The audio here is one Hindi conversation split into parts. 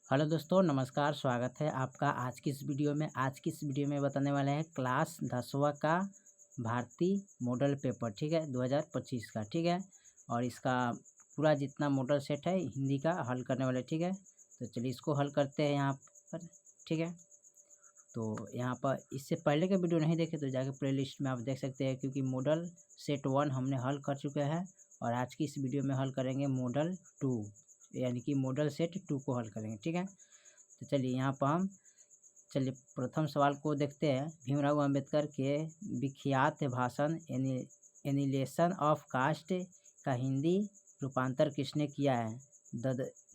हेलो दोस्तों, नमस्कार। स्वागत है आपका आज की इस वीडियो में। आज की इस वीडियो में बताने वाले हैं क्लास 10वां का भारतीय मॉडल पेपर, ठीक है, 2025 का, ठीक है। और इसका पूरा जितना मॉडल सेट है हिंदी का हल करने वाले, ठीक है। तो चलिए इसको हल करते हैं यहाँ पर, ठीक है। तो यहाँ पर इससे पहले का वीडियो नहीं देखे तो जाके प्लेलिस्ट में आप देख सकते हैं, क्योंकि मॉडल सेट 1 हमने हल कर चुके हैं और आज की इस वीडियो में हल करेंगे मॉडल 2, यानी कि मॉडल सेट 2 को हल करेंगे, ठीक है। तो चलिए यहाँ पर हम प्रथम सवाल को देखते हैं। भीमराव अंबेडकर के विख्यात भाषण एनिलेशन ऑफ कास्ट का हिंदी रूपांतर किसने किया है?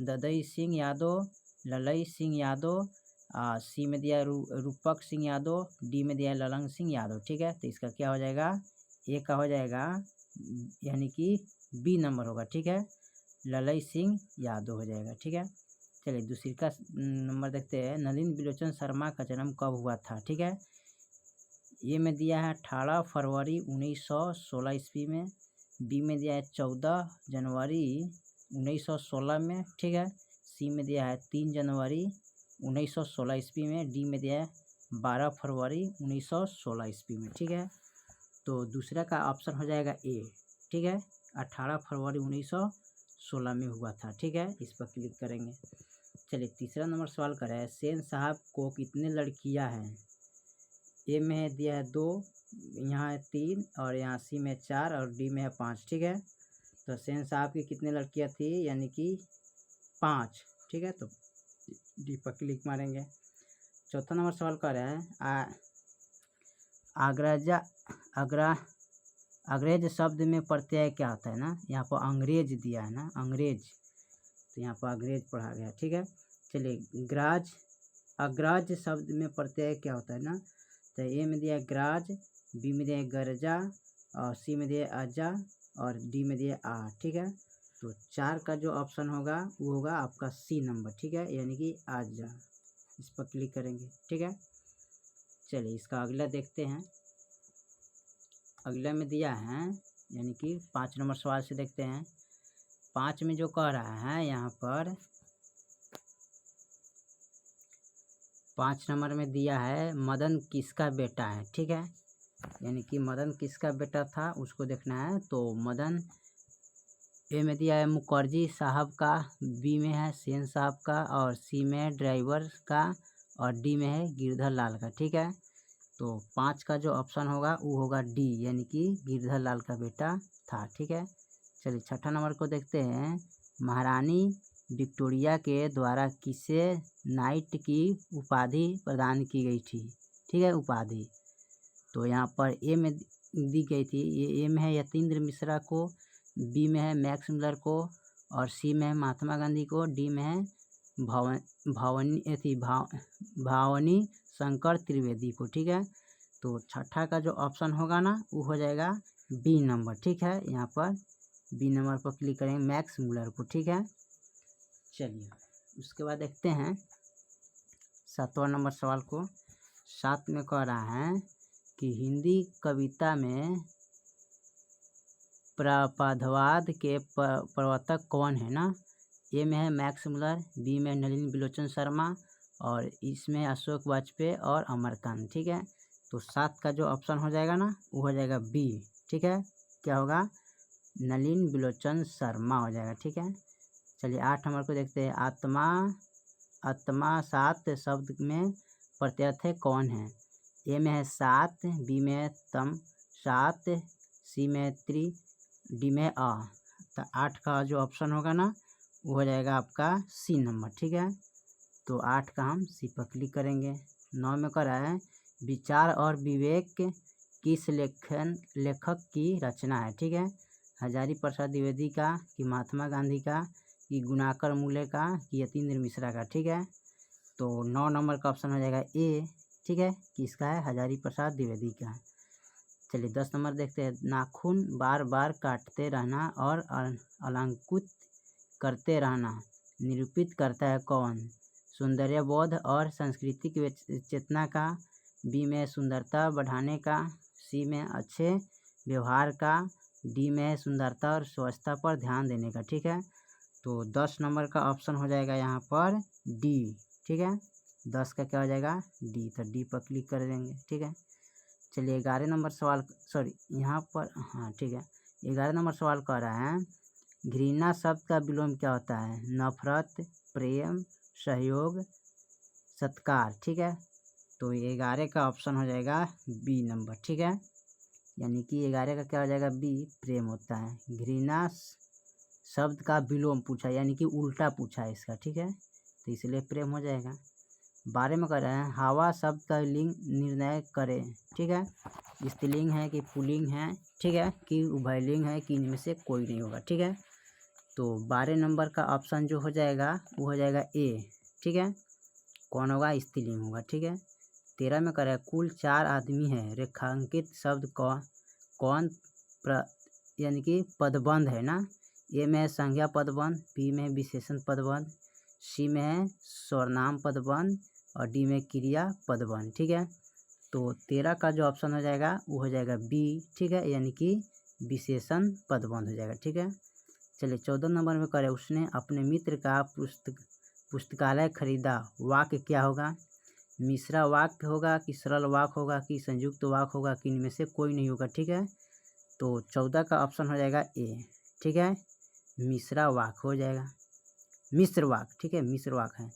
ददई सिंह यादव, ललई सिंह यादव, सी में दिया रूपक सिंह यादव, डी में दिया ललन सिंह यादव, ठीक है। तो इसका क्या हो जाएगा? ए का हो जाएगा, यानी कि बी नंबर होगा, ठीक है, ललई सिंह यादव हो जाएगा, ठीक है। चलिए दूसरी का नंबर देखते हैं। नलिन बिलोचन शर्मा का जन्म कब हुआ था? ठीक है, ये में दिया है 18 फरवरी 1916 ईस्वी में, बी में दिया है 14 जनवरी 1916 में, ठीक है, सी में दिया है 3 जनवरी 1916 ईस्वी में, डी में दिया है 12 फरवरी 1916 ईस्वी में, ठीक है। तो दूसरा का ऑप्शन हो जाएगा ए, ठीक है, 18 फरवरी 1916 में हुआ था, ठीक है। इस पर क्लिक करेंगे। चलिए तीसरा नंबर सवाल कर रहे हैं। सेन साहब को कितने लड़कियां हैं? ए में दिया है 2, यहाँ है 3 और यहाँ सी में 4 और डी में है 5, ठीक है। तो सेन साहब की कितने लड़कियां थी? यानी कि 5, ठीक है। तो डी पर क्लिक मारेंगे। चौथा नंबर सवाल कर रहे हैं। अंग्रेज शब्द में प्रत्यय क्या होता है ना? यहाँ पर अंग्रेज दिया है ना, अंग्रेज, तो यहाँ पर अंग्रेज पढ़ा गया, ठीक है। चलिए अग्राज शब्द में प्रत्यय क्या होता है ना? तो ए में दिया है ग्राज, बी में दिया है गरजा और सी में दिया है अजा और डी में दिया है आ, ठीक है। तो 4 का जो ऑप्शन होगा वो होगा आपका सी नंबर, ठीक है, यानी कि आजा। इस पर क्लिक करेंगे, ठीक है। चलिए इसका अगला देखते हैं। अगला में दिया है, यानी कि 5 नंबर सवाल से देखते हैं। 5 में जो कह रहा है यहाँ पर 5 नंबर में दिया है मदन किसका बेटा है, ठीक है, यानी कि मदन किसका बेटा था उसको देखना है। तो मदन ए में दिया है मुखर्जी साहब का, बी में है सेन साहब का और सी में है ड्राइवर का और डी में है गिरधर लाल का, ठीक है। तो 5 का जो ऑप्शन होगा वो होगा डी, यानी कि गिरधर लाल का बेटा था, ठीक है। चलिए छठा नंबर को देखते हैं। महारानी विक्टोरिया के द्वारा किसे नाइट की उपाधि प्रदान की गई थी? ठीक है, उपाधि। तो यहाँ पर ए में दी गई थी, ये ए में है यतीन्द्र मिश्रा को, बी में है मैक्स मिलर को और सी में है महात्मा गांधी को, डी में है भावनी शंकर त्रिवेदी को, ठीक है। तो छठा का जो ऑप्शन होगा ना वो हो जाएगा बी नंबर, ठीक है। यहाँ पर बी नंबर पर क्लिक करेंगे, मैक्स मुलर को, ठीक है। चलिए उसके बाद देखते हैं 7वां नंबर सवाल को। 7 में कह रहा है कि हिंदी कविता में प्रपदवाद के प्रवर्तक कौन है ना? ए में है मैक्स मुलर, बी में नलिन बिलोचन शर्मा और इसमें अशोक वाजपेयी और अमरकांत, ठीक है। तो 7 का जो ऑप्शन हो जाएगा ना वो हो जाएगा बी, ठीक है। क्या होगा? नलिन बिलोचन शर्मा हो जाएगा, ठीक है। चलिए 8 नंबर को देखते हैं। आत्मा 7 शब्द में प्रत्यय कौन है? ए में है 7, बी में है तम 7, सी में है त्रि, डी में अ। तो 8 का जो ऑप्शन होगा ना वो हो जाएगा आपका सी नंबर, ठीक है। तो 8 का हम सी पर क्लिक करेंगे। 9 में कर रहा है विचार और विवेक किस लेखक की रचना है, ठीक है। हजारी प्रसाद द्विवेदी का, कि महात्मा गांधी का, कि गुणाकर मूले का, कि यतीन्द्र मिश्रा का, ठीक है। तो 9 नंबर का ऑप्शन हो जाएगा ए, ठीक है, किसका है? हजारी प्रसाद द्विवेदी का। चलिए 10 नंबर देखते हैं। नाखून बार बार काटते रहना और अलंकृत करते रहना निरूपित करता है कौन? सौंदर्य बोध और सांस्कृतिक चेतना का, बी में सुंदरता बढ़ाने का, सी में अच्छे व्यवहार का, डी में सुंदरता और स्वच्छता पर ध्यान देने का, ठीक है। तो 10 नंबर का ऑप्शन हो जाएगा यहाँ पर डी। ठीक है, 10 का क्या हो जाएगा डी, तो डी पर क्लिक कर देंगे। ठीक है, चलिए 11 नंबर सवाल, सॉरी यहाँ पर, हाँ ठीक है, 11 नंबर सवाल कह रहा है घृणा शब्द का विलोम क्या होता है? नफरत, प्रेम, सहयोग, सत्कार। ठीक है, तो 11 का ऑप्शन हो जाएगा बी नंबर। ठीक है, यानी कि 11 का क्या हो जाएगा बी, प्रेम होता है। घृणा शब्द का विलोम पूछा, यानी कि उल्टा पूछा है इसका। ठीक है, तो इसलिए प्रेम हो जाएगा। 12 में कर रहे हैं हवा शब्द का लिंग निर्णय करें। ठीक है, स्त्रीलिंग है कि पुल्लिंग है, ठीक है, कि उभयलिंग है, कि इनमें से कोई नहीं होगा। ठीक है, तो 12 नंबर का ऑप्शन जो हो जाएगा वो हो जाएगा ए। ठीक है, कौन होगा, स्त्रीलिंग होगा। ठीक है, 13 में कर रहे हैं कुल 4 आदमी हैं, रेखांकित शब्द कौन यानी कि पदबंध है ना। ए में है संज्ञा पदबंध, बी में है विशेषण पदबंध, सी में है सर्वनाम पदबंध और डी में क्रिया पदबंध। ठीक है, तो 13 का जो ऑप्शन हो जाएगा वो हो जाएगा बी। ठीक है, यानी कि विशेषण पदबंध हो जाएगा। ठीक है, चलिए 14 नंबर में करें उसने अपने मित्र का पुस्तकालय खरीदा। वाक्य क्या होगा? मिश्रा वाक्य होगा कि सरल वाक्य होगा कि संयुक्त वाक्य होगा कि इनमें से कोई नहीं होगा। ठीक है, तो 14 का ऑप्शन हो जाएगा ए। ठीक है, मिश्रा वाक्य हो जाएगा, मिश्र वाक्य। ठीक है, मिश्र वाक्य है।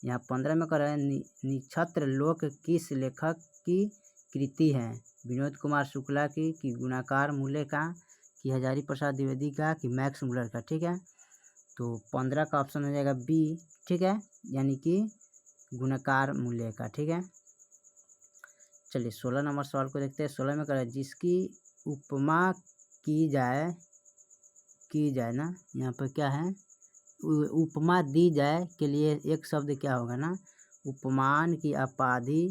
यहाँ 15 में कर रहे हैं निक्षत्र लोक किस लेखक की कृति है? विनोद कुमार शुक्ला की, कि गुणाकार मूल्य का, कि हजारी प्रसाद द्विवेदी का, कि मैक्स मुलर का। ठीक है, तो 15 का ऑप्शन हो जाएगा बी। ठीक है, यानी कि गुणाकार मूल्य का। ठीक है, चलिए 16 नंबर सवाल को देखते हैं। 16 में कर रहे हैं जिसकी उपमा की जाए ना, यहाँ पर क्या है, उपमा दी जाए के लिए एक शब्द क्या होगा ना, उपमान, की उपाधि,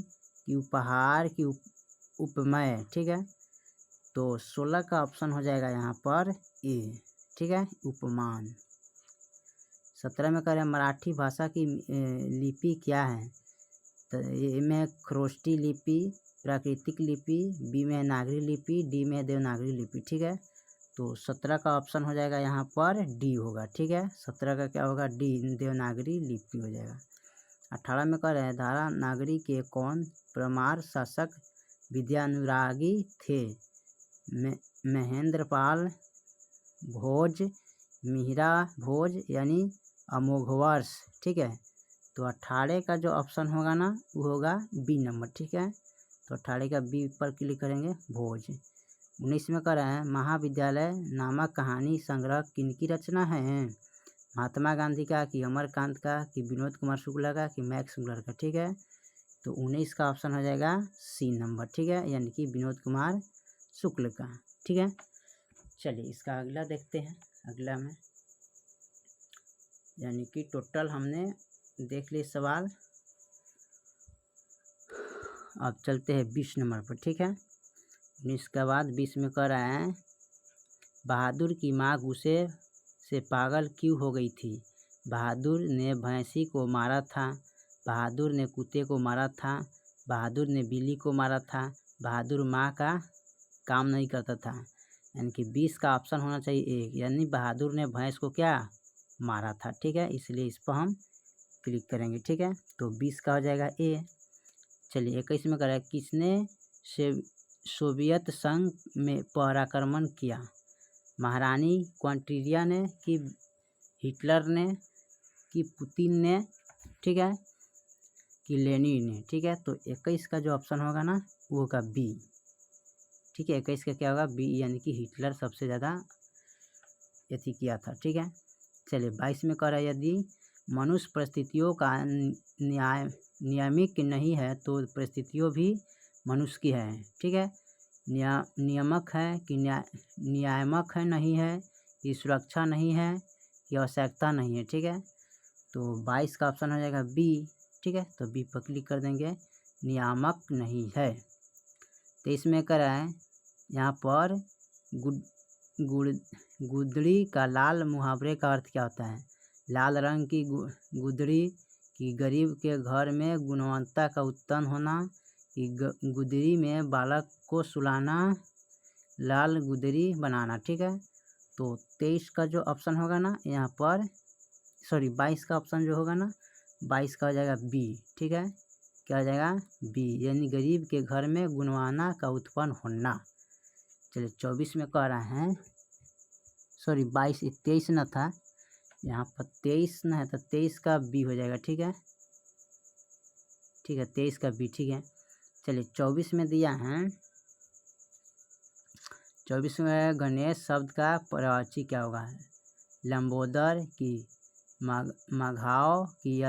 की उपहार, की उपमय। ठीक है, तो 16 का ऑप्शन हो जाएगा यहाँ पर ए। ठीक है, उपमान। 17 में कह रहे हैं मराठी भाषा की लिपि क्या है? तो ए में खरोष्टी लिपि, प्राकृतिक लिपि, बी में नागरी लिपि, डी में देवनागरी लिपि। ठीक है, तो 17 का ऑप्शन हो जाएगा यहाँ पर डी होगा। ठीक है, 17 का क्या होगा डी, देवनागरी लिपि हो जाएगा। 18 में कह रहे हैं धारा नागरी के कौन परमार शासक विद्यानुरागी थे? महेंद्रपाल भोज, मिहिरा भोज, यानी अमोघवर्ष। ठीक है, तो 18 का जो ऑप्शन होगा ना वो होगा बी नंबर। ठीक है, तो 18 का बी पर क्लिक करेंगे, भोज। 19 में कर रहे हैं महाविद्यालय नामक कहानी संग्रह किनकी रचना है? महात्मा गांधी का, कि अमरकांत का, कि विनोद कुमार शुक्ला का, कि मैक्स मुलर का। ठीक है, तो 19 का ऑप्शन हो जाएगा सी नंबर। ठीक है, यानी कि विनोद कुमार शुक्ल का। ठीक है, चलिए इसका अगला देखते हैं। अगला में यानी कि टोटल हमने देख लिए सवाल। अब चलते हैं 20 नंबर पर। ठीक है, 19 के बाद 20 में कह रहा है बहादुर की माँ गुस्से से पागल क्यों हो गई थी? बहादुर ने भैंसी को मारा था, बहादुर ने कुत्ते को मारा था, बहादुर ने बिल्ली को मारा था, बहादुर माँ का काम नहीं करता था। यानी कि 20 का ऑप्शन होना चाहिए एक, यानी बहादुर ने भैंस को क्या मारा था। ठीक है, इसलिए इस पर हम क्लिक करेंगे। ठीक है, तो 20 का हो जाएगा ए। चलिए 21 में करें किसने सोवियत संघ में पराक्रमण किया? महारानी क्वांटिरिया ने, कि हिटलर ने, कि पुतिन ने, ठीक है, कि लेनिन ने। ठीक है, तो 21 का जो ऑप्शन होगा ना वो होगा बी। ठीक है, 21 का क्या होगा बी, यानी कि हिटलर सबसे ज़्यादा यति किया था। ठीक है, चलिए 22 में कह रहा है यदि मनुष्य परिस्थितियों का नियामक नहीं है तो परिस्थितियों भी मनुष्य की है। ठीक है, नियामक है कि नियामक है नहीं है, कि सुरक्षा नहीं है, कि आवश्यकता नहीं है। ठीक है, तो 22 का ऑप्शन हो जाएगा बी। ठीक है, तो बी पर क्लिक कर देंगे, नियामक नहीं है। तो इसमें कह रहा है यहाँ पर गुदड़ी का लाल मुहावरे का अर्थ क्या होता है? लाल रंग की गुदड़ी, कि गरीब के घर में गुणवत्ता का उत्पन्न होना, कि गुदड़ी में बालक को सुलाना, लाल गुदड़ी बनाना। ठीक है, तो 23 का जो ऑप्शन होगा ना यहाँ पर सॉरी 22 का ऑप्शन जो होगा ना 22 का हो जाएगा बी। ठीक है, क्या हो जाएगा बी, यानी गरीब के घर में गुणवाना का उत्पन्न होना। चलिए 24 में कह रहे हैं, सॉरी 22 23 न था, यहाँ पर 23 न है तो 23 का बी हो जाएगा। ठीक है, ठीक है 23 का बी। ठीक है, चलिए 24 में दिया है, 24 में गणेश शब्द का पर्यायवाची क्या होगा, लंबोदर की, मघाओ की,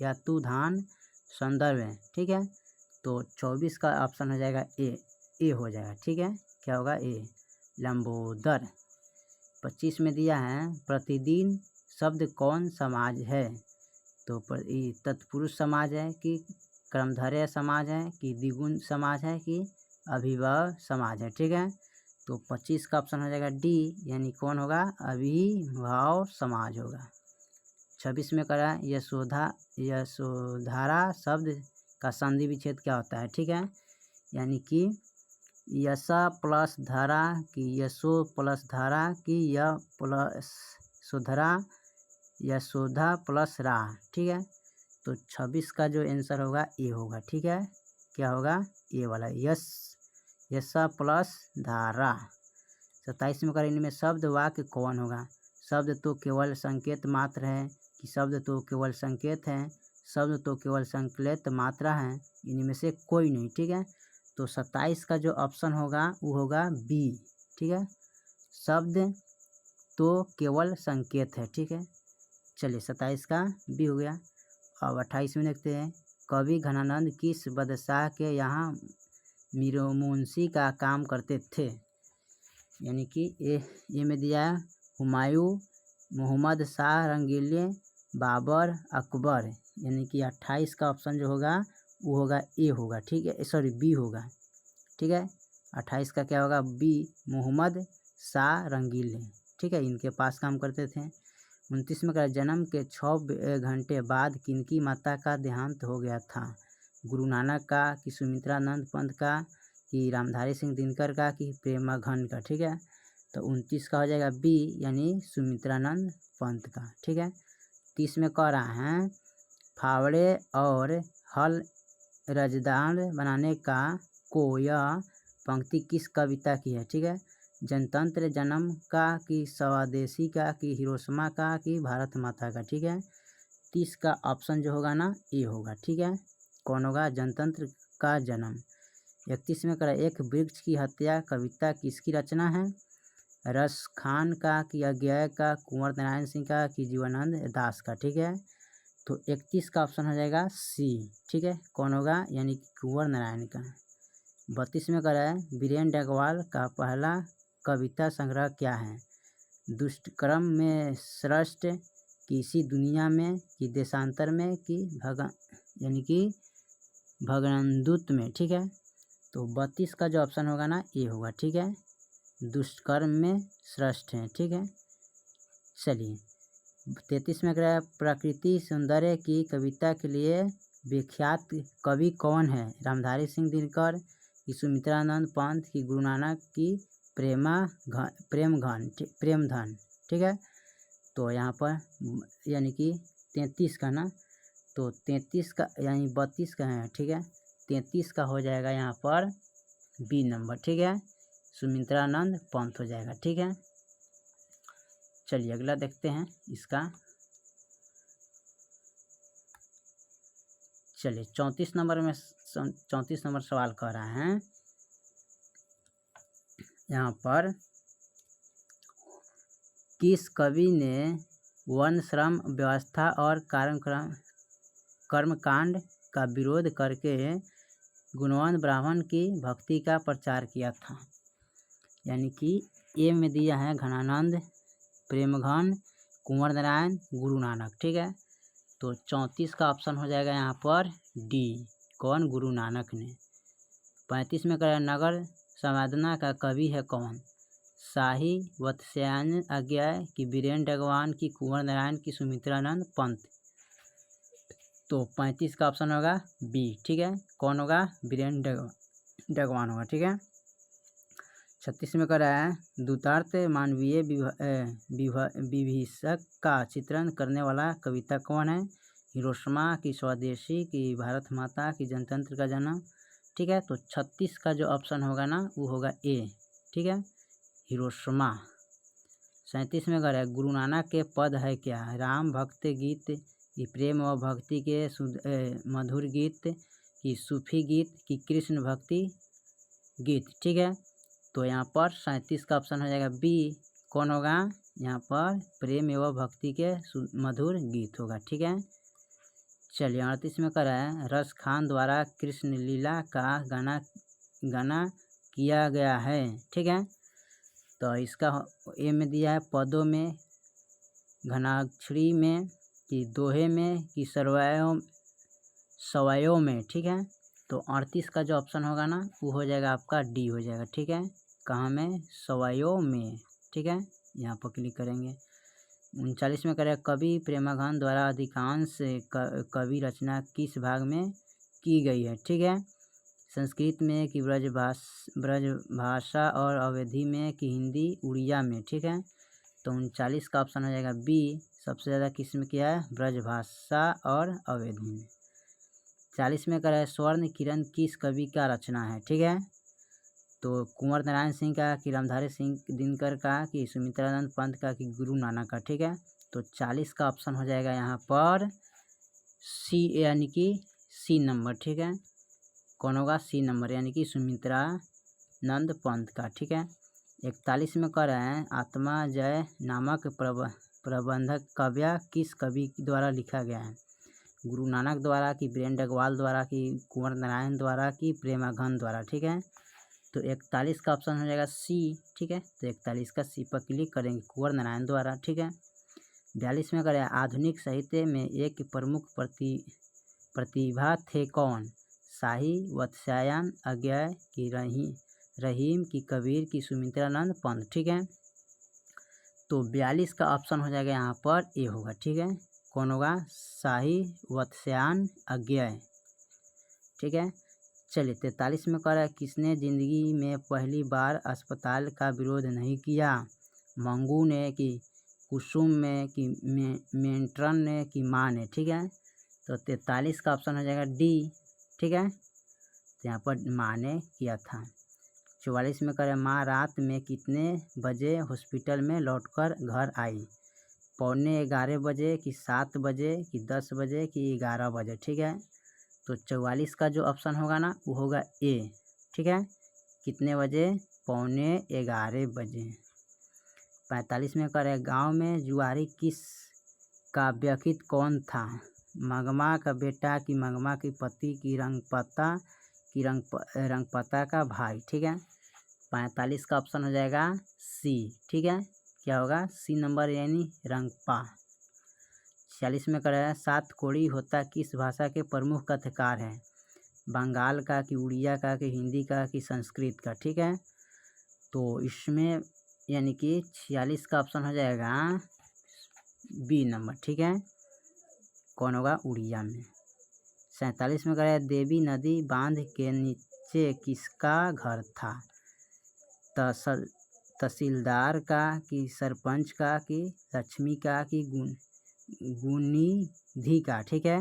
यातुधान संदर्भ है। ठीक है, तो 24 का ऑप्शन हो जाएगा ए हो जाएगा। ठीक है, क्या होगा ए, लंबोदर। 25 में दिया है प्रतिदिन शब्द कौन समाज है, तो तत्पुरुष समाज है कि कर्मधारय समाज है कि द्विगुण समाज है कि अभिभाव समाज है। ठीक है, तो 25 का ऑप्शन हो जाएगा डी, यानी कौन होगा, अभिभाव समाज होगा। 26 में करा यशोधारा शब्द का संधि विच्छेद क्या होता है। ठीक है, यानी कि यशा प्लस धारा की यशो प्लस धारा की य प्लस सुधरा यशोधा प्लस रा। ठीक है, तो 26 का जो आंसर होगा ए होगा। ठीक है, क्या होगा ए वाला, यशा प्लस धारा। 27 में करें इनमें शब्द वाक्य कौन होगा, शब्द तो केवल संकेत मात्र है कि शब्द तो केवल संकेत है, शब्द तो केवल संकलित मात्रा है, इनमें से कोई नहीं। ठीक है, तो 27 का जो ऑप्शन होगा वो होगा बी। ठीक है, शब्द तो केवल संकेत है। ठीक है, चलिए 27 का बी हो गया। अब 28 में देखते हैं, कवि घनानंद किस बादशाह के यहाँ मुंशी का काम करते थे, यानी कि ये में दिया है हुमायूं, मोहम्मद शाह रंगीले, बाबर, अकबर, यानी कि 28 का ऑप्शन जो होगा वो होगा ए होगा। ठीक है, सॉरी बी होगा। ठीक है, 28 का क्या होगा बी, मोहम्मद शाह रंगीले। ठीक है, इनके पास काम करते थे। 29 में कहा जन्म के 6 घंटे बाद किनकी माता का देहांत हो गया था, गुरु नानक का कि सुमित्रानंद पंत का कि रामधारी सिंह दिनकर का कि प्रेमाघन का। ठीक है, तो 29 का हो जाएगा बी, यानी सुमित्रानंद पंत का। ठीक है, 30 में कह रहा है फावड़े और हल रजदार बनाने का को यह पंक्ति किस कविता की है। ठीक है, जनतंत्र जन्म का कि स्वदेशी का कि हिरोशिमा का कि भारत माता का। ठीक है, 30 का ऑप्शन जो होगा ना ए होगा। ठीक है, कौन होगा, जनतंत्र का जन्म। 31 में करा एक वृक्ष की हत्या कविता किसकी रचना है, रस खान का कि अज्ञेय का, कुंवर नारायण सिंह का कि जीवनानंद दास का। ठीक है, तो 31 का ऑप्शन हो जाएगा सी। ठीक है, कौन होगा, यानी कुंवर नारायण का। 32 में करा है बीरेन डगवाल का पहला कविता संग्रह क्या है, दुष्टकर्म में श्रेष्ठ कि इसी दुनिया में कि देशांतर में कि यानी कि भगनदूत में। ठीक है, तो 32 का जो ऑप्शन होगा ना ए होगा। ठीक है, दुष्कर्म में श्रेष्ठ है। ठीक है, चलिए 33 में कह प्रकृति सौंदर्य की कविता के लिए विख्यात कवि कौन है, रामधारी सिंह दिनकर कि सुमित्रानंद पंत की गुरु नानक की प्रेमधन। ठीक है, तो यहाँ पर यानी कि 33 का ना, तो 33 का यानी 32 का है। ठीक है, 33 का हो जाएगा यहाँ पर बी नंबर। ठीक है, सुमित्रानंद पंत हो जाएगा। ठीक है, चलिए अगला देखते हैं इसका। चलिए 34 नंबर में 34 नंबर सवाल कह रहा है यहाँ पर, किस कवि ने वर्ण श्रम व्यवस्था और कर्मकांड का विरोध करके गुणवान ब्राह्मण की भक्ति का प्रचार किया था, यानी कि ए में दिया है घनानंद, प्रेमघन, कुंवर नारायण, गुरु नानक। ठीक है, तो 34 का ऑप्शन हो जाएगा यहाँ पर डी, कौन, गुरु नानक ने। 35 में कह नगर संवेदना का कवि है कौन, शाही वत्स्यायन अज्ञेय की बीरेन डगवान की कुंवर नारायण की सुमित्रानंद पंत, तो 35 का ऑप्शन होगा बी। ठीक है, कौन होगा, बीरेन डगवान होगा। ठीक है, 36 में कर रहा है द्रुतार्थ मानवीय विभीषक का चित्रण करने वाला कविता कौन है? हिरोशिमा की स्वदेशी की भारत माता की जनतंत्र का जन्म। ठीक है, तो 36 का जो ऑप्शन होगा ना वो होगा ए। ठीक है, हिरोशिमा। 37 में कर है गुरु नानक के पद है क्या? राम भक्त गीत की प्रेम व भक्ति के मधुर गीत की सूफी गीत की कृष्ण भक्ति गीत। ठीक है, तो यहाँ पर 37 का ऑप्शन हो जाएगा बी। कौन होगा यहाँ पर? प्रेम एवं भक्ति के मधुर गीत होगा। ठीक है, चलिए 38 में कर है रस खान द्वारा कृष्ण लीला का गाना किया गया है। ठीक है, तो इसका ए में दिया है पदों में, घनाक्षरी में, कि दोहे में, कि सवायों में। ठीक है, तो 38 का जो ऑप्शन होगा ना वो हो जाएगा आपका डी हो जाएगा। ठीक है, कहाँ में? सवायों में। ठीक है, यहाँ पर क्लिक करेंगे। 39 में करें कवि प्रेमानंद द्वारा अधिकांश कवि रचना किस भाग में की गई है? ठीक है, संस्कृत में, कि ब्रज भाषा और अवधी में, कि हिंदी उड़िया में। ठीक है, तो 39 का ऑप्शन हो जाएगा बी। सबसे ज़्यादा किस में किया है? ब्रज भाषा और अवधी में। 40 में करें स्वर्ण किरण किस कवि का रचना है? ठीक है, तो कुंवर नारायण सिंह का, कि रामधारी सिंह दिनकर का, कि सुमित्रानंद पंत का, कि गुरु नानक का। ठीक है, तो 40 का ऑप्शन हो जाएगा यहाँ पर सी, यानी कि सी नंबर। ठीक है, कौन होगा? सी नंबर, यानी कि सुमित्रानंद पंत का। ठीक है, 41 में कह रहे हैं आत्मा जय नामक प्रबंधक काव्य किस कवि द्वारा लिखा गया है? गुरु नानक द्वारा, कि वीरेंद्र अग्रवाल द्वारा, कि कुंवर नारायण द्वारा, कि प्रेमानंद द्वारा। ठीक है, तो 41 का ऑप्शन हो जाएगा सी। ठीक है, तो 41 का सी पर क्लिक करेंगे, कुंवर नारायण द्वारा। ठीक है, 42 में करें आधुनिक साहित्य में एक प्रमुख प्रतिभा थे कौन? शाही, वात्स्यायन, अज्ञेय, की रहीम, की कबीर, की सुमित्रानंद पंत। ठीक है, तो 42 का ऑप्शन हो जाएगा यहाँ पर ए होगा। ठीक है, कौन होगा? शाही, वात्स्यायन, अज्ञेय। ठीक है, चलिए 43 में कह रहा है किसने जिंदगी में पहली बार अस्पताल का विरोध नहीं किया? मंगू ने, कि कुसुम में, कि मेंट्रन ने, कि माँ ने। ठीक है, तो 43 का ऑप्शन हो जाएगा डी। ठीक है, तो यहाँ पर माँ ने किया था। 44 में कह रहे माँ रात में कितने बजे हॉस्पिटल में लौटकर घर आई? 11:15 बजे, कि 7 बजे, कि 10 बजे, कि 11 बजे। ठीक है, तो 44 का जो ऑप्शन होगा ना वो होगा ए। ठीक है, कितने बजे? 11:15 बजे। 45 में कह रहे गाँव में जुआरी किस का व्यक्ति कौन था? मंगमा का बेटा, कि मंगमा की पति, की रंगपता, की रंगपता का भाई। ठीक है, 45 का ऑप्शन हो जाएगा सी। ठीक है, क्या होगा? सी नंबर, यानी रंगपा। 46 में कह रहा है सात कोड़ी होता किस भाषा के प्रमुख कथाकार हैं? बंगाल का, कि उड़िया का, कि हिंदी का, कि संस्कृत का। ठीक है, तो इसमें यानी कि 46 का ऑप्शन हो जाएगा बी नंबर। ठीक है, कौन होगा? उड़िया में। 47 में कह रहा है देवी नदी बांध के नीचे किसका घर था? तहसीलदार का, कि सरपंच का, कि लक्ष्मी का, कि गुनिधि का। ठीक है,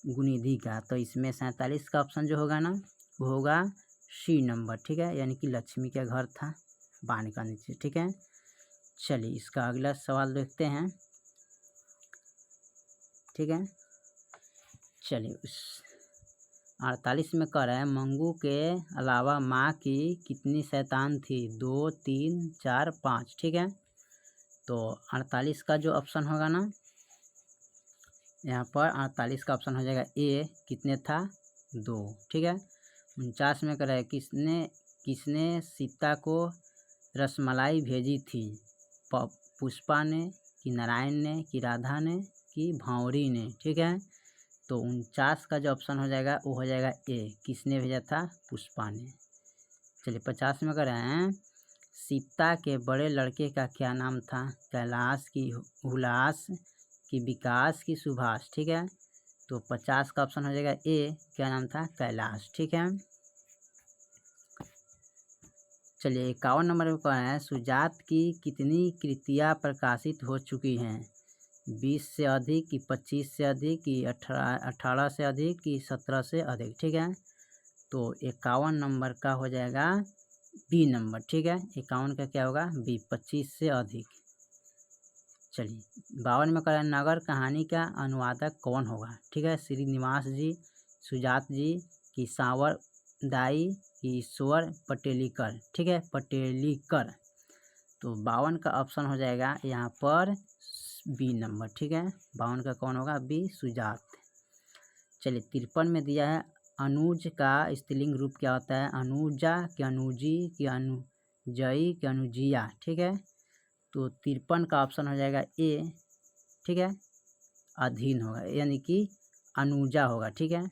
गुनिधि का। तो इसमें 47 का ऑप्शन जो होगा ना वो होगा सी नंबर। ठीक है, यानी कि लक्ष्मी का घर था बांध का नीचे। ठीक है, चलिए इसका अगला सवाल देखते हैं। ठीक है, चलिए 48 में कह रहा है मंगू के अलावा माँ की कितनी संतान थी? 2, 3, 4, 5। ठीक है, तो 48 का जो ऑप्शन होगा ना यहाँ पर 48 का ऑप्शन हो जाएगा ए। कितने था? 2। ठीक है, 49 में कह रहा है किसने सीता को रसमलाई भेजी थी? पुष्पा ने, कि नारायण ने, कि राधा ने, कि भंवरी ने। ठीक है, तो 49 का जो ऑप्शन हो जाएगा वो हो जाएगा ए। किसने भेजा था? पुष्पा ने। चलिए 50 में कह रहे हैं सीता के बड़े लड़के का क्या नाम था? कैलाश, की हुलास, की विकास, की सुभाष। ठीक है, तो 50 का ऑप्शन हो जाएगा ए। क्या नाम था? कैलाश। ठीक है, चलिए 51 नंबर पे कौन है, सुजात की कितनी कृतियाँ प्रकाशित हो चुकी हैं? 20 से अधिक कि 25 से अधिक कि 18 से अधिक कि 17 से अधिक, ठीक है। तो 51 नंबर का हो जाएगा बी नंबर, ठीक है। 51 का क्या होगा, बी, 25 से अधिक। चलिए 52 में करें, नगर कहानी का अनुवादक कौन होगा? ठीक है, श्रीनिवास जी, सुजात जी कि सांवर दाई कि ईश्वर पटेलीकर, ठीक है, पटेलीकर। तो 52 का ऑप्शन हो जाएगा यहाँ पर बी नंबर, ठीक है। 52 का कौन होगा, बी, सुजात। चलिए 53 में दिया है, अनुज का स्त्रीलिंग रूप क्या होता है? अनुजा कि अनुजी कि अनुजई कि अनुजिया, ठीक है। तो 53 का ऑप्शन हो जाएगा ए, ठीक है, अधीन होगा, यानी कि अनुजा होगा, ठीक है।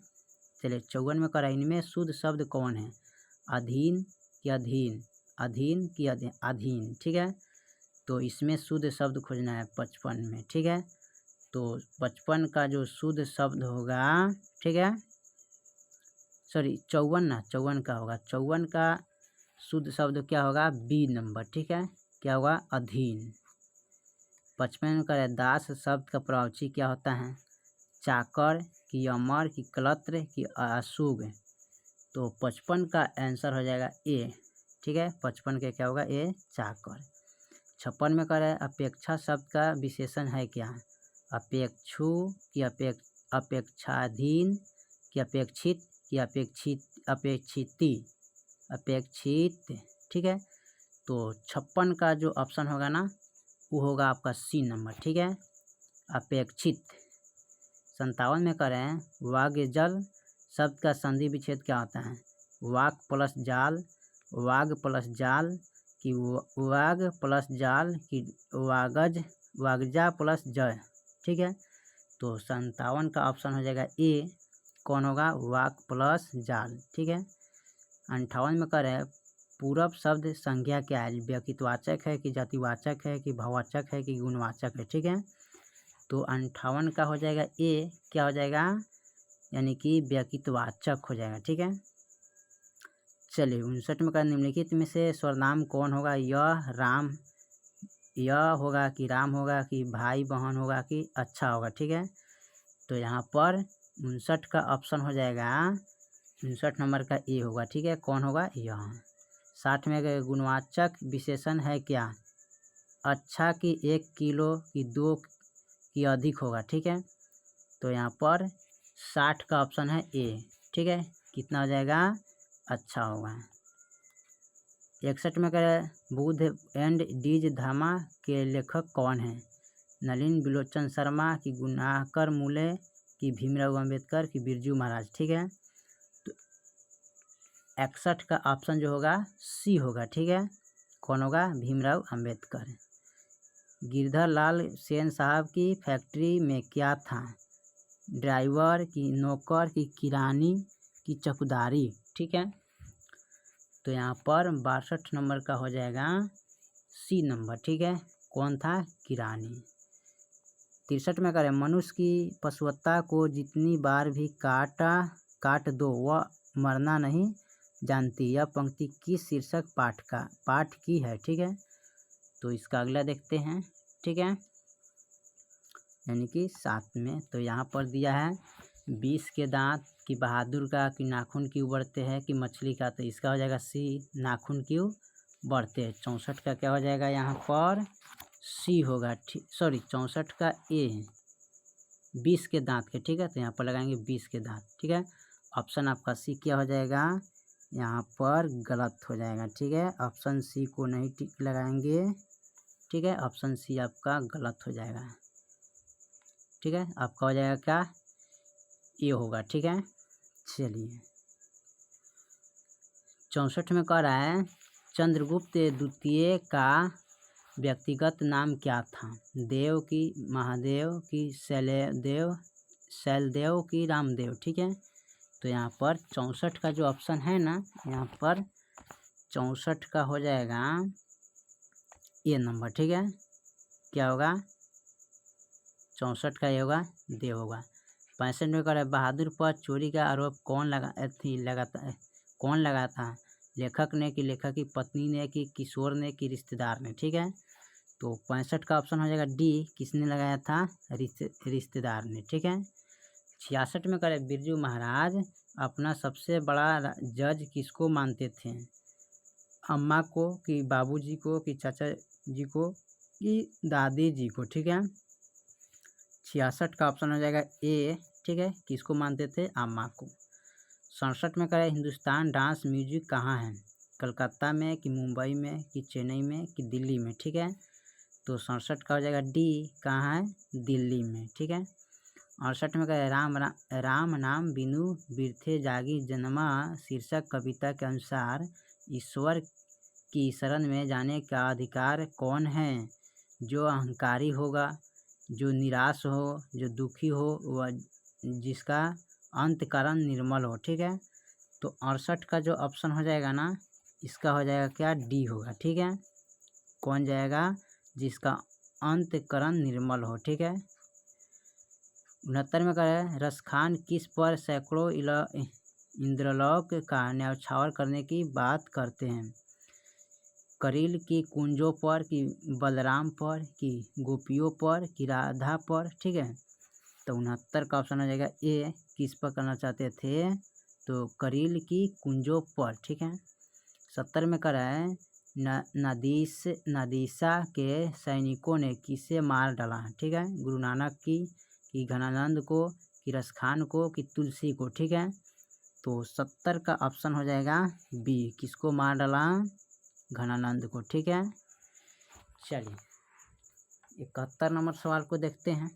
चलिए 54 में करा, इनमें शुद्ध शब्द कौन है? अधीन कि अधीन, अधीन कि अधीन, ठीक है। तो इसमें शुद्ध शब्द खोजना है 55 में, ठीक है। तो 55 का जो शुद्ध शब्द होगा, ठीक है, सॉरी 54 का होगा, 54 का शुद्ध शब्द क्या होगा, बी नंबर, ठीक है, क्या होगा, अधीन। 55 का दास शब्द का प्रवाची क्या होता है? चाकर कि अमर कि कलत्र कि अशुभ। तो 55 का आंसर हो जाएगा ए, ठीक है, 55 का क्या होगा, ए, चाकर। 56 में करें, अपेक्षा शब्द का विशेषण है क्या? अपेक्षु कि अपेक्षाधीन कि अपेक्षित कि अपेक्षिती, अपेक्षित, ठीक है। तो 56 का जो ऑप्शन होगा ना, वो होगा आपका सी नंबर, ठीक है, अपेक्षित। 57 में करें, वाग्जल शब्द का संधि विच्छेद क्या होता है? वाक प्लस जाल, वाग प्लस जाल कि वाग प्लस जाल कि वागज, वागजा प्लस जय, ठीक है। तो 57 का ऑप्शन हो जाएगा ए, कौन होगा, वाक प्लस जाल, ठीक है। 58 में करें, पूरब शब्द संज्ञा क्या है? व्यक्तिवाचक है कि जातिवाचक है कि भाववाचक है कि गुणवाचक है, ठीक है। तो 58 का हो जाएगा ए, क्या हो जाएगा, यानी कि व्यक्तिवाचक हो जाएगा, ठीक है। चलिए 59 में का, निम्नलिखित में से सर्वनाम कौन होगा? यह राम, यह होगा कि राम होगा कि भाई बहन होगा कि अच्छा होगा, ठीक है। तो यहाँ पर 59 का ऑप्शन हो जाएगा, 59 नंबर का ए होगा, ठीक है, कौन होगा, यह। 60 में गुणवाचक विशेषण है क्या? अच्छा कि 1 किलो कि 2 कि अधिक होगा, ठीक है। तो यहाँ पर 60 का ऑप्शन है ए, ठीक है, कितना हो जाएगा, अच्छा होगा। 61 में करें, बुध एंड डीज धामा के लेखक कौन है? नलिन बिलोचन शर्मा कि गुनाकर मूले कि भीमराव अम्बेडकर कि बिरजू महाराज, ठीक है। तो 61 का ऑप्शन जो होगा सी होगा, ठीक है, कौन होगा, भीमराव अम्बेडकर। गिरधर लाल सेन साहब की फैक्ट्री में क्या था? ड्राइवर की नौकर की किरानी की चौकीदारी, ठीक है। तो यहाँ पर 62 नंबर का हो जाएगा सी नंबर, ठीक है, कौन था, किरानी। 63 में करें, मनुष्य की पशुत्ता को जितनी बार भी काट दो वह मरना नहीं जानती, यह पंक्ति किस शीर्षक पाठ की है, ठीक है। तो इसका अगला देखते हैं, ठीक है, यानी कि 7 में। तो यहाँ पर दिया है 20 के दांत कि बहादुर का कि नाखून क्यों बढ़ते हैं कि मछली का, तो इसका हो जाएगा सी, नाखून क्यों बढ़ते हैं। 64 का क्या हो जाएगा, यहाँ पर सी होगा, ठीक, सॉरी 64 का ए है, 20 के दांत के, ठीक है। तो यहाँ पर लगाएंगे 20 के दांत, ठीक है। ऑप्शन आपका सी क्या हो जाएगा, यहाँ पर गलत हो जाएगा, ठीक है, ऑप्शन सी को नहीं टिक लगाएंगे, ठीक है, ऑप्शन सी आपका गलत हो जाएगा, ठीक है, आपका हो जाएगा क्या, ये होगा, ठीक है। चलिए 64 में कह रहा है, चंद्रगुप्त द्वितीय का व्यक्तिगत नाम क्या था? देव की महादेव की शैलदेव की रामदेव, ठीक है। तो यहाँ पर 64 का जो ऑप्शन है ना, यहाँ पर 64 का हो जाएगा ए नंबर, ठीक है, क्या होगा, 64 का ये होगा, देव होगा। 65 में कह रहा है, बहादुर पर चोरी का आरोप कौन लगाता? लेखक ने कि लेखक की पत्नी ने कि किशोर ने कि रिश्तेदार ने, ठीक है। तो 65 का ऑप्शन हो जाएगा डी, किसने लगाया था, रिश्तेदार ने, ठीक है। 66 में करें, बिरजू महाराज अपना सबसे बड़ा जज किसको मानते थे, अम्मा को कि बाबूजी को कि चाचा जी को कि दादी जी को, ठीक है। 66 का ऑप्शन हो जाएगा ए, ठीक है, किसको मानते थे, अम्मा को। 67 में करें, हिंदुस्तान डांस म्यूजिक कहाँ है, कलकत्ता में कि मुंबई में कि चेन्नई में कि दिल्ली में, ठीक है। तो 67 का हो जाएगा डी, कहाँ है, दिल्ली में, ठीक है। 68 में करें, राम नाम बिनु बिरथे जागी जन्मा शीर्षक कविता के अनुसार ईश्वर की शरण में जाने का अधिकार कौन है, जो अहंकारी होगा, जो निराश हो, जो दुखी हो, वह जिसका अंतकरण निर्मल हो, ठीक है। तो 68 का जो ऑप्शन हो जाएगा ना, इसका हो जाएगा क्या, डी होगा, ठीक है। कौन जाएगा, जिसका अंतकरण निर्मल हो, ठीक है। 69 में करें, रसखान किस पर सैकड़ों इंद्रलोक का न्यौछावर करने की बात करते हैं, करील की कुंजों पर कि बलराम पर कि गोपियों पर कि राधा पर, ठीक है। तो 69 का ऑप्शन हो जाएगा ए, किस पर करना चाहते थे, तो करील की कुंजों पर, ठीक है। 70 में कराएं, नादिशा के सैनिकों ने किसे मार डाला, ठीक है, गुरु नानक की कि घनानंद को कि रसखान को कि तुलसी को, ठीक है। तो 70 का ऑप्शन हो जाएगा बी, किसको मार डाला, घनानंद को, ठीक है। चलिए 71 नंबर सवाल को देखते हैं।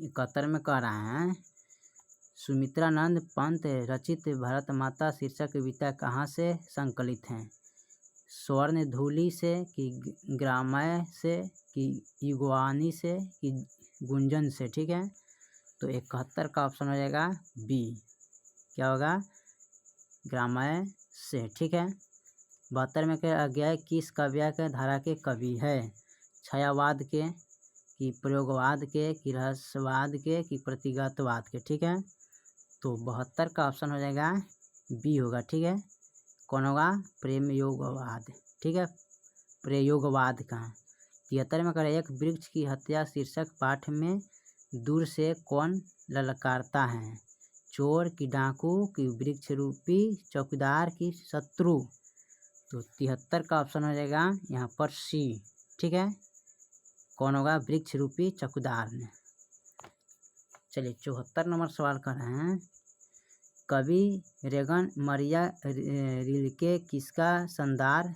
71 में कह रहा है, सुमित्रानंद पंत रचित भारत माता शीर्षक कविता कहाँ से संकलित हैं, स्वर्ण धूलि से कि ग्रामय से कि युगवाणी से कि गुंजन से, ठीक है। तो 71 का ऑप्शन हो जाएगा बी, क्या होगा, ग्रामय से, ठीक है। 72 में क्या, अज्ञेय किस काव्य के धारा के कवि है, छायावाद के कि प्रयोगवाद के कि रहस्यवाद के कि प्रतीकवाद के, ठीक है। तो 72 का ऑप्शन हो जाएगा बी होगा, ठीक है। कौन होगा, प्रेम योगवाद, ठीक है, प्रयोगवाद का। 73 में करें, एक वृक्ष की हत्या शीर्षक पाठ में दूर से कौन ललकारता है, चोर की डाकू की वृक्ष रूपी चौकीदार की शत्रु। तो 73 का ऑप्शन हो जाएगा यहाँ पर सी, ठीक है, कौन होगा, वृक्ष रूपी चौकीदार ने। चलिए 74 नंबर सवाल कर रहे हैं, कवि रेगन मरिया रिल्के किसका शानदार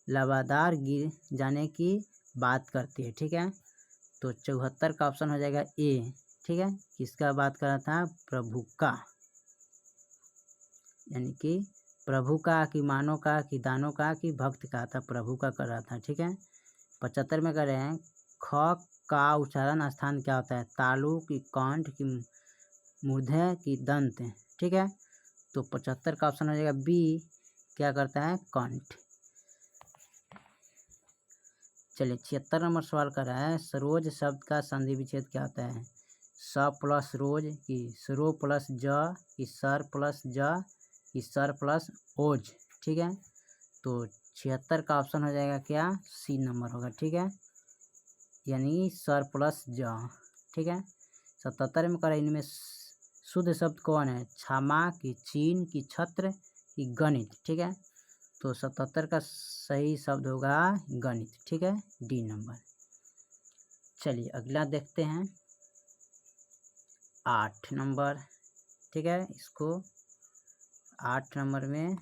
लबादार गिर जाने की बात करती है, ठीक है। तो 74 का ऑप्शन हो जाएगा ए, ठीक है, किसका बात कर रहा था, प्रभु का, यानी कि प्रभु का कि मानव का कि दानों का कि भक्त का, था प्रभु का कर रहा था, ठीक है। 75 में कर रहे हैं, ख का उच्चारण स्थान क्या होता है, तालु की कंठ की मूर्धन्य की दंत, ठीक है। तो 75 का ऑप्शन हो जाएगा बी, क्या करता है, कंठ। चलिए 76 नंबर सवाल कर रहा है, सरोज शब्द का संधि विच्छेद क्या होता है, स प्लस रोज कि सरो प्लस ज कि सर प्लस ज कि सर प्लस ओज, ठीक है। तो 76 का ऑप्शन हो जाएगा क्या, सी नंबर होगा, ठीक है, यानी सर प्लस ज, ठीक है। 77 में करें, इनमें शुद्ध शब्द कौन है, क्षमा कि चीन कि छत्र कि गणित, ठीक है। तो 77 का सही शब्द होगा गणित, ठीक है, डी नंबर। चलिए अगला देखते हैं 8 नंबर, ठीक है, इसको 8 नंबर में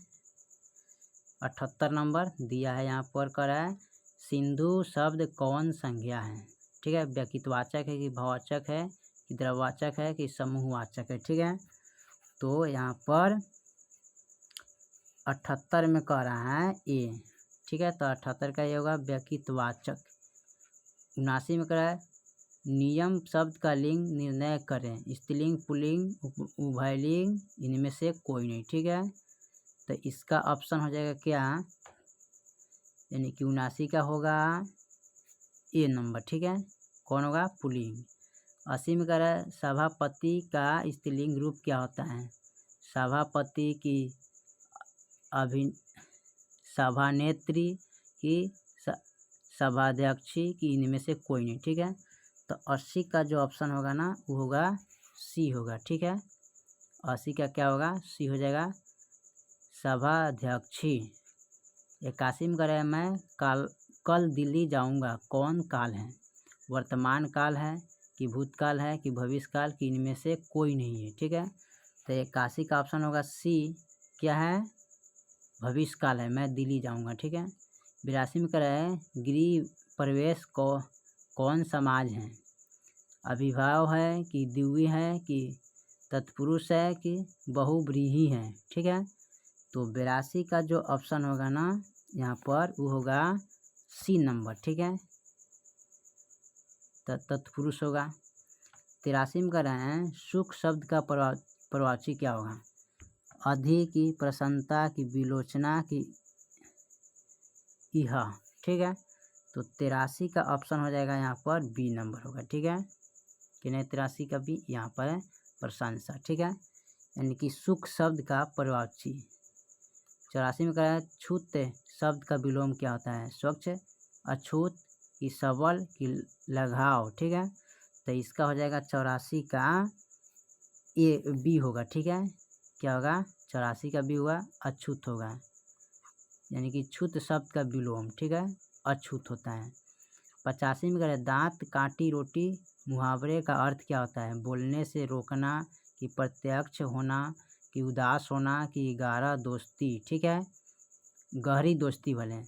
78 नंबर दिया है, यहाँ पर कर रहा है, सिंधु शब्द कौन संज्ञा है, ठीक है, व्यक्तिवाचक है कि भाववाचक है कि द्रव्यवाचक है कि समूहवाचक है, ठीक है। तो यहाँ पर 78 में कह रहा है ए, ठीक है, तो 78 का ये होगा व्यक्तिवाचक। 79 में कह रहा है, नियम शब्द का लिंग निर्णय करें, स्त्रीलिंग पुल्लिंग उभयलिंग इनमें से कोई नहीं, ठीक है। तो इसका ऑप्शन हो जाएगा क्या, यानी कि 79 का होगा ए नंबर, ठीक है, कौन होगा, पुल्लिंग। 80 में कह रहा है, सभापति का स्त्रीलिंग रूप क्या होता है, सभापति की अभि सभानेत्री की सभाध्यक्षी की इनमें से कोई नहीं। ठीक है, तो 80 का जो ऑप्शन होगा ना वो होगा सी होगा। ठीक है, 80 का क्या होगा, सी हो जाएगा, सभाध्यक्षी। 81 में कह रहे हैं मैं कल दिल्ली जाऊंगा, कौन काल है, वर्तमान काल है कि भूतकाल है कि भविष्य काल कि इनमें से कोई नहीं है। ठीक है, तो 81 का ऑप्शन होगा सी, क्या है, भविष्य काल है, मैं दिल्ली जाऊंगा। ठीक है, 82 में कह रहे हैं गृह प्रवेश को कौन समाज है, अभिभाव है कि द्विवी है कि तत्पुरुष है कि बहुव्रीहि है। ठीक है, तो 82 का जो ऑप्शन होगा ना यहाँ पर वो होगा सी नंबर। ठीक है, तत्पुरुष होगा। 83 में कह रहे हैं सुख शब्द का प्रवाची क्या होगा, अधि की प्रसन्नता की विलोचना की इहा। ठीक है, तो 83 का ऑप्शन हो जाएगा यहाँ पर बी नंबर होगा। ठीक है, कि नहीं, 83 का बी यहाँ पर है प्रशंसा। ठीक है, यानी कि सुख शब्द का प्रवाची। 84 में कह रहा है छूत शब्द का विलोम क्या होता है, स्वच्छ, अछूत कि सबल कि लगाव। ठीक है, तो इसका हो जाएगा 84 का ए बी होगा। ठीक है, क्या होगा, 84 का बी हुआ, अछूत होगा, यानी कि छूत शब्द का विलोम। ठीक है, अछूत होता है। 85 में कह रहे दांत काटी रोटी मुहावरे का अर्थ क्या होता है, बोलने से रोकना कि प्रत्यक्ष होना कि उदास होना कि गाढ़ा दोस्ती। ठीक है, गहरी दोस्ती वाले,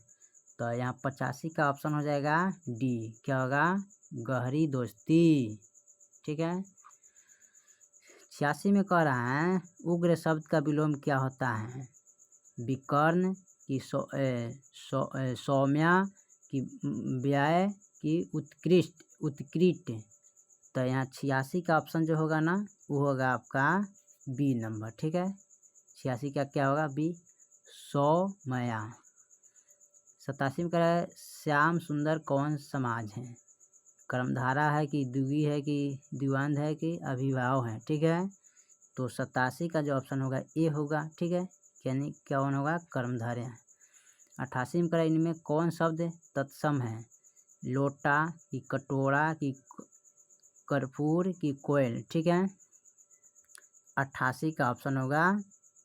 तो यहाँ 85 का ऑप्शन हो जाएगा डी, क्या होगा, गहरी दोस्ती। ठीक है, 86 में कह रहा है उग्र शब्द का विलोम क्या होता है, विकर्ण की सौम्या की व्याय की उत्कृष्ट। तो यहाँ 86 का ऑप्शन जो होगा ना वो होगा आपका बी नंबर। ठीक है, 86 का क्या होगा, बी, सौम्या। 87 में कह रहा है श्याम सुंदर कौन समाज है, कर्मधारा है कि द्विवी है कि द्विवंद है कि अभिभाव है। ठीक है, तो 87 का जो ऑप्शन होगा ए होगा। ठीक है, यानी कौन होगा, कर्मधारय। 88 में कह रहा है इनमें कौन शब्द तत्सम है, लोटा कि कटोरा कि कर्पूर की कोयल। ठीक है, 88 का ऑप्शन होगा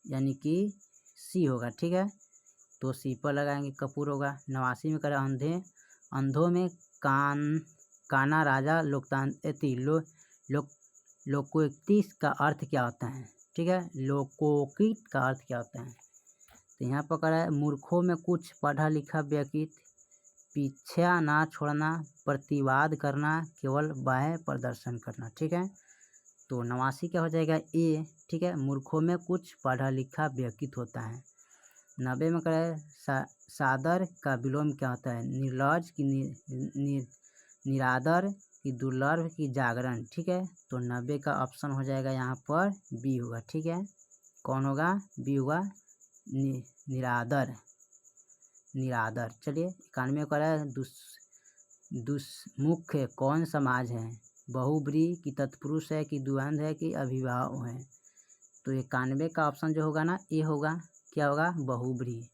यानी कि सी होगा। ठीक है, तो सी पर लगाएंगे, कपूर होगा। 89 में करें अंधों में काना राजा लोकोक्ति का अर्थ क्या होता है। ठीक है, लोकोक्ति का अर्थ क्या होता है, तो यहाँ पर कह रहा है मूर्खों में कुछ पढ़ा लिखा व्यक्ति, पीछा ना छोड़ना, प्रतिवाद करना, केवल बाह्य प्रदर्शन करना। ठीक है, तो 89 क्या हो जाएगा ए। ठीक है, मूर्खों में कुछ पढ़ा लिखा व्यक्तित्व होता है। 90 में करें सादर का विलोम क्या होता है, निर्लज की निरादर की दुर्लभ की जागरण। ठीक है, तो 90 का ऑप्शन हो जाएगा यहाँ पर बी होगा। ठीक है, कौन होगा, बी होगा, निरादर। चलिए 91 में करें दुष्मुख कौन समाज है, बहुब्रीहि कि तत्पुरुष है कि द्वंद्व है कि अभिभाव है। तो 91 का ऑप्शन जो होगा ना ए होगा, क्या होगा, बहुब्रीहि।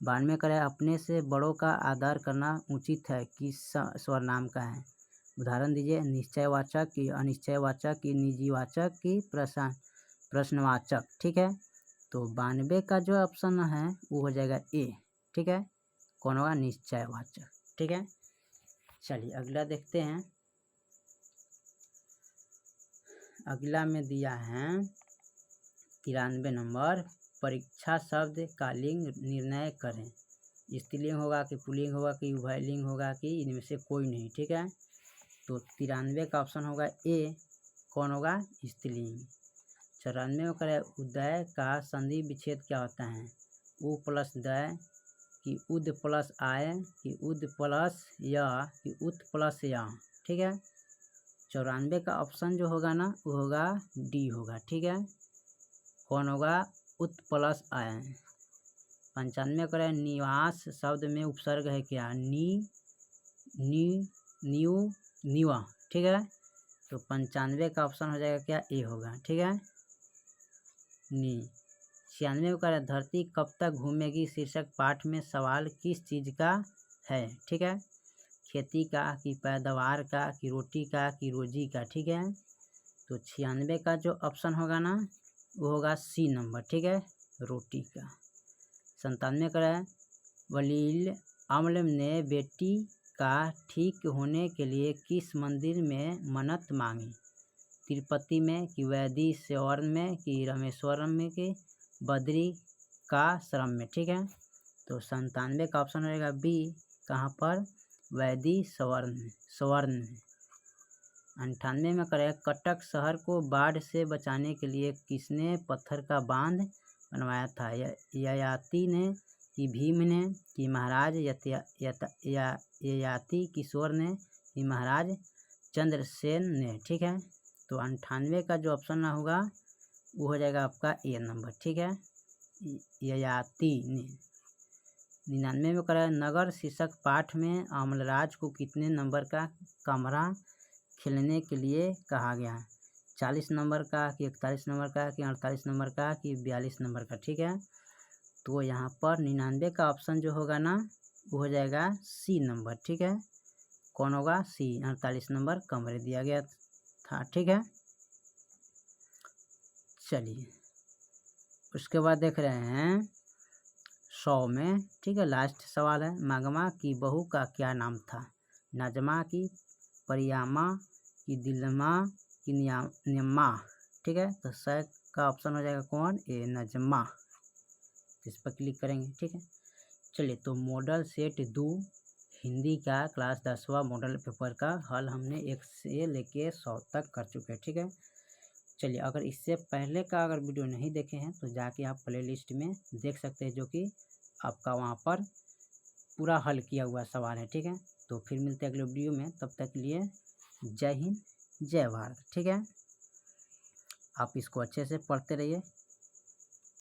92 करें अपने से बड़ों का आदर करना उचित है किस स्वरनाम का है, उदाहरण दीजिए, निश्चयवाचक की अनिश्चयवाचक की निजीवाचक की प्रश्नवाचक। ठीक है, तो 92 का जो ऑप्शन है वो हो जाएगा ए। ठीक है, कौन होगा, निश्चयवाचक। ठीक है, चलिए अगला देखते हैं। अगला में दिया है 93 नंबर, परीक्षा शब्द का लिंग निर्णय करें, स्त्रीलिंग होगा कि पुल्लिंग होगा कि उभयलिंग होगा कि इनमें से कोई नहीं। ठीक है, तो 93 का ऑप्शन होगा ए, कौन होगा, स्त्रीलिंग। 94 में करें उदय का संधि विच्छेद क्या होता है, उ प्लस दय कि उद प्लस आय कि उद प्लस या कि उत प्लस या। ठीक है, 94 का ऑप्शन जो होगा ना वो होगा डी होगा। ठीक है, कौन होगा, उत प्लस आय। 95 करें निवास शब्द में उपसर्ग है क्या, निवा। ठीक है, तो 95 का ऑप्शन हो जाएगा क्या, ए होगा। ठीक है, नी। 96 में कह धरती कब तक घूमेगी शीर्षक पाठ में सवाल किस चीज़ का है। ठीक है, खेती का कि पैदावार का कि रोटी का कि रोजी का। ठीक है, तो 96 का जो ऑप्शन होगा ना वो होगा सी नंबर। ठीक है, रोटी का। 97 का है वलील अम्ल ने बेटी का ठीक होने के लिए किस मंदिर में मन्नत मांगी। तिरुपति में कि वैदीश्वरम में कि रामेश्वरम में कि बद्री का श्रम में। ठीक है, तो 97 का ऑप्शन रहेगा बी, कहाँ पर, वैदीश्वरम में। 98 में करेगा कटक शहर को बाढ़ से बचाने के लिए किसने पत्थर का बांध बनवाया था। ययाति ने कि भीम ने कि महाराज ययाति किशोर ने कि महाराज चंद्रसेन ने। ठीक है, तो 98 का जो ऑप्शन होगा वो हो जाएगा आपका ए नंबर। ठीक है, ययाति ने। 99 में करेगा नगर शीर्षक पाठ में अमलराज को कितने नंबर का कमरा खेलने के लिए कहा गया। 40 नंबर का कि 41 नंबर का कि 48 नंबर का कि 42 नंबर का। ठीक है, तो यहाँ पर 99 का ऑप्शन जो होगा ना वो हो जाएगा सी नंबर। ठीक है, कौन होगा, सी, 48 नंबर कमरे दिया गया था। ठीक है, चलिए उसके बाद देख रहे हैं 100 में। ठीक है, लास्ट सवाल है मगमा की बहू का क्या नाम था। नजमा की, परियामा की, दिलमा की, नियम्मा। ठीक है, तो स का ऑप्शन हो जाएगा कौन, ए, नजमा। इस पर क्लिक करेंगे। ठीक है, चलिए तो मॉडल सेट 2 हिंदी का क्लास 10वां मॉडल पेपर का हल हमने 1 से लेके 100 तक कर चुके हैं। ठीक है, चलिए अगर इससे पहले का अगर वीडियो नहीं देखे हैं तो जाके आप प्लेलिस्ट में देख सकते हैं, जो कि आपका वहाँ पर पूरा हल किया हुआ सवाल है। ठीक है, तो फिर मिलते हैं अगले वीडियो में, तब तक के लिए जय हिंद जय भारत। ठीक है, आप इसको अच्छे से पढ़ते रहिए।